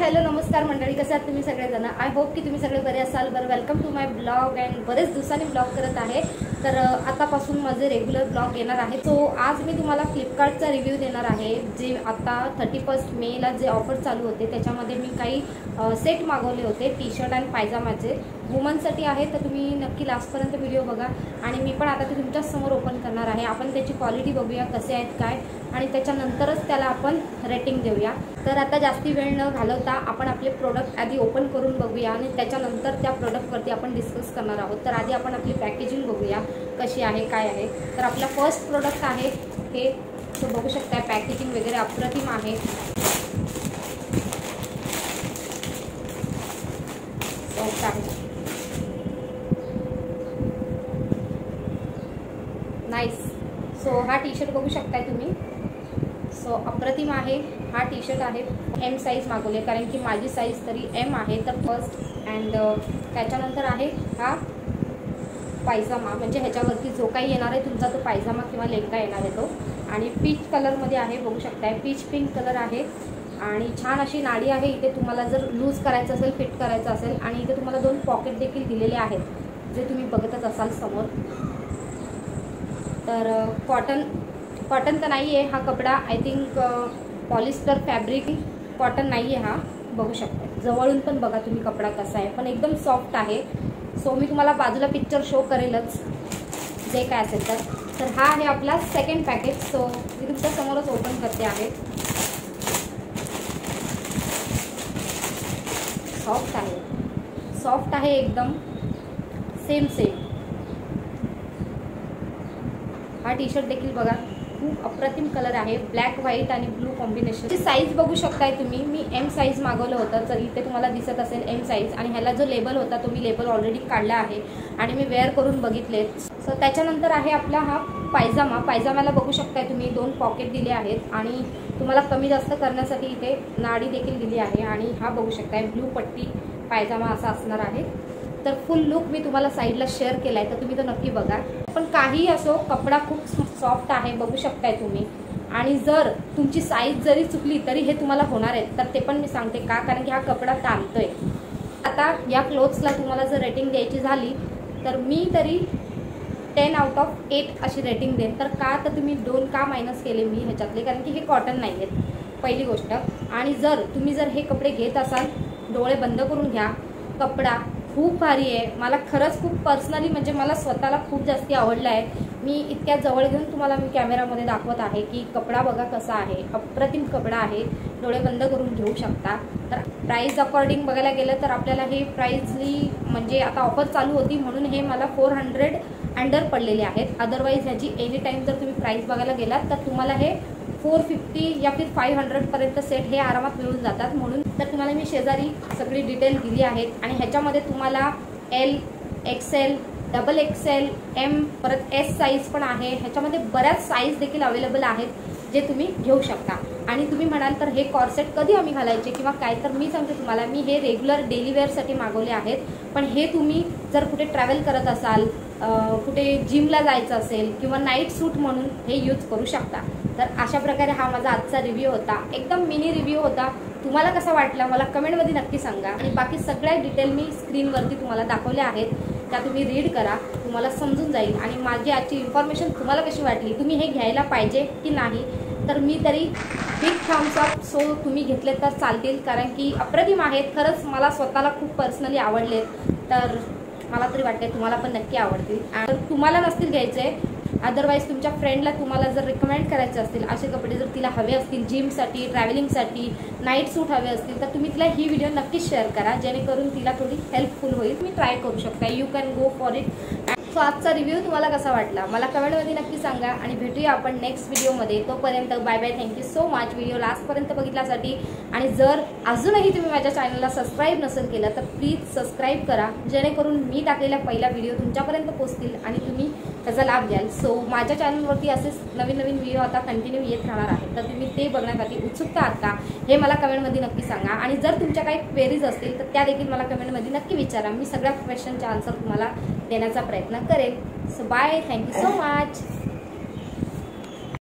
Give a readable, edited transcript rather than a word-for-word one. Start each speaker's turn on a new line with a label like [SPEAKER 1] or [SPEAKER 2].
[SPEAKER 1] Hello नमस्कार मंडळी, कसे आहात तुम्ही सगळेजण। आय होप की तुम्ही सगळे बरे असाल। बरं, welcome to my blog and बरेच दिवसांनी ब्लॉग करत आहे। तर आतापासून माझे रेग्युलर ब्लॉग येणार आहे। सो आज मी तुम्हाला फ्लिपकार्टचा रिव्ह्यू देणार आहे। जे आता 31 मेला जे ऑफर चालू होते त्याच्यामध्ये मी काही सेट मागवले होते, टी शर्ट आणि पायजामाचे वुमनसाठी आहे। तर तुम्ही नक्की लास्टपर्यंत व्हिडिओ बघा आणि मी पण आता ते तुमच्या समोर ओपन करणार आहे। आपण त्याची क्वालिटी बघूया कसे आहेत काय, आणि त्याच्यानंतरच त्याला आपण रेटिंग देऊया। तर आता जास्ती वेळ न घालवता आपण आपले प्रोडक्ट आधी ओपन करून बघूया आणि त्याच्यानंतर त्या प्रोडक्टवरती आपण डिस्कस करणार आहोत। तर आधी आपण आपली पॅकेजिंग बघूया कशी आहे काय आहे। तर आपला फर्स्ट प्रोडक्ट आहे हे, तो बघू शकता पॅकेजिंग वगैरे अप्रतिम आहे। सॉफ्ट आहे, नाईस। सो हा टी शर्ट बघू शकताय तुम्ही, सो अप्रतिम आहे। हा टी शर्ट आहे, एम साईज मागवले कारण की माझी साईज तरी एम आहे। तर फर्स्ट अँड त्याच्यानंतर आहे हा पायजामा, म्हणजे ह्याच्यावरती जो काही येणार आहे तुमचा तो पायजामा किंवा लेंगा येणार आहे तो, आणि पीच कलरमध्ये आहे। बघू शकताय पीच पिंक कलर आहे आणि छान अशी नाडी आहे। इथे तुम्हाला जर लूज करायचं असेल, फिट करायचं असेल, आणि इथे तुम्हाला 2 पॉकेट देखील दिलेले आहेत जे तुम्ही बघतच असाल समोर। तर कॉटन तर नाही आहे हा कपडा, I think polyester fabric, cotton नाही आहे हा। बघू शकता जवळून पण बघा तुम्ही कपडा कसा आहे, पण एकदम सॉफ्ट आहे। सो मी तुम्हाला बाजूला पिक्चर शो करेलच जे काय असेल तर हा आहे आपला सेकंड पॅकेज। सो मी तुमच्या समोरच ओपन करते आहे। सॉफ्ट आहे एकदम, सेम। हा टी शर्ट देखील बघा खूप अप्रतिम कलर आहे, ब्लॅक व्हाईट आणि ब्लू कॉम्बिनेशन। साईज बघू शकताय तुम्ही, मी एम साईज मागवलं होतं, तर इथे तुम्हाला दिसत असेल एम साईज, आणि ह्याला जो लेबल होता तो मी लेबल ऑलरेडी काढला आहे आणि मी वेअर करून बघितले। सो त्याच्यानंतर आहे आपला हा पायजामा। पायजामाला बघू शकताय तुम्ही 2 पॉकेट दिले आहेत आणि तुम्हाला कमी जास्त करण्यासाठी इथे नाडी देखील दिली आहे। आणि हा बघू शकताय ब्लू पट्टी पायजामा असा असणार आहे। तर फुल लुक मी तुम्हाला साईडला शेअर केलाय, तर तुम्ही तो नक्की बघा। पण काही असो, कपडा खूप सॉफ्ट आहे बघू शकताय तुम्ही, आणि जर तुमची साईज जरी चुकली तरी हे तुम्हाला होणार आहे। तर ते पण मी सांगते का, कारण की हा कपडा ताणतोय। आता या क्लोथ्सला तुम्हाला जर रेटिंग द्यायची झाली तर मी तरी 10 आउट ऑफ 8 अशी रेटिंग देईन। तर का, तर तुम्ही 2 का मायनस केले मी ह्याच्यातले, कारण की हे कॉटन नाही आहेत पहिली गोष्ट। आणि जर तुम्ही हे कपडे घेत असाल, डोळे बंद करून घ्या, कपडा खूप भारी आहे। मला खरंच खूप पर्सनली म्हणजे मला स्वतःला खूप जास्ती आवडला आहे। मी इतक्या जवळ घेऊन तुम्हाला मी कॅमेरामध्ये दाखवत आहे की कपडा बघा कसा आहे, अप्रतिम कपडा आहे, डोळे बंद करून घेऊ शकता। तर प्राइस अकॉर्डिंग बघायला गेलं तर आपल्याला हे प्राइसली म्हणजे आता ऑफर चालू होती म्हणून हे मला 400 अंडर पडलेले आहेत। अदरवाईज ह्याची एनी टाईम जर तुम्ही प्राइस बघायला गेलात तर तुम्हाला हे 450 या फिर 500 पर्यंत सेट हे आरामात मिळून जातात। म्हणून तर तुम्हाला मी शेजारी सगळी डिटेल दिली आहेत आणि ह्याच्यामध्ये तुम्हाला L, XL, double XL, M, परत एस साईज पण आहे। ह्याच्यामध्ये बऱ्याच साईज देखील अवेलेबल आहेत जे तुम्ही घेऊ शकता। आणि तुम्ही म्हणाल तर हे कॉर्सेट कधी आम्ही घालायचे किंवा काय, तर मी सांगते तुम्हाला, मी हे रेग्युलर डेली वेअरसाठी मागवले आहेत। पण हे तुम्ही जर कुठे ट्रॅव्हल करत असाल, कुठे जिमला जायचं असेल किंवा नाईट सूट म्हणून हे यूज करू शकता। तर अशा प्रकारे हा माझा आजचा रिव्ह्यू होता, एकदम मिनी रिव्ह्यू होता। तुम्हाला कसा वाटला मला कमेंटमध्ये नक्की सांगा। आणि बाकी सगळ्या डिटेल मी स्क्रीनवरती तुम्हाला दाखवल्या आहेत, त्या तुम्ही रीड करा, तुम्हाला समजून जाईल। आणि माझी आजची इन्फॉर्मेशन तुम्हाला कशी वाटली, तुम्ही हे घ्यायला पाहिजे की नाही, तर मी तरी बिग थम्स अप। सो तुम्ही घेतले तर चालतील, कारण की अप्रतिम आहेत खरंच, मला स्वतःला खूप पर्सनली आवडलेत। तर मला तरी वाटते तुम्हाला पण नक्की आवडतील। आणि तुम्हाला नसतील घ्यायचे, अदरवाईज तुमच्या फ्रेंडला तुम्हाला जर रिकमेंड करायचे असतील असे कपडे, जर तिला हवे असतील जिमसाठी, ट्रॅव्हलिंगसाठी, नाईट सूट हवे असतील, तर तुम्ही तिला ही व्हिडिओ नक्कीच शेअर करा, जेणेकरून तिला थोडी हेल्पफुल होईल। तुम्ही ट्राय करू शकता, you can go for it. So आजचा रिव्ह्यू तुम्हाला कसा वाटला मला कमेंटमध्ये नक्की सांगा, आणि भेटूया आपण नेक्स्ट व्हिडिओमध्ये। तोपर्यंत bye bye, thank you so much video लास्टपर्यंत बघितल्यासाठी। आणि जर अजूनही तुम्ही माझ्या चॅनलला सबस्क्राईब नसेल केलं तर प्लीज सबस्क्राईब करा, जेणेकरून मी टाकलेला पहिला व्हिडिओ तुमच्यापर्यंत पोहोचतील आणि तुम्ही त्याचा लाभ घ्याल। सो माझ्या चॅनलवरती असेच नवीन व्हिडिओ आता कंटिन्यू येत राहणार आहेत, तर तुम्ही ते बघण्यासाठी उत्सुक आहात का हे मला कमेंटमध्ये नक्की सांगा। आणि जर तुमच्या काही क्वेरीज असतील तर त्या देखील मला कमेंटमध्ये नक्की विचारा, मी सगळ्या क्वेश्चनचे आन्सर तुम्हाला देण्याचा प्रयत्न करेन। So bye, thank you so much.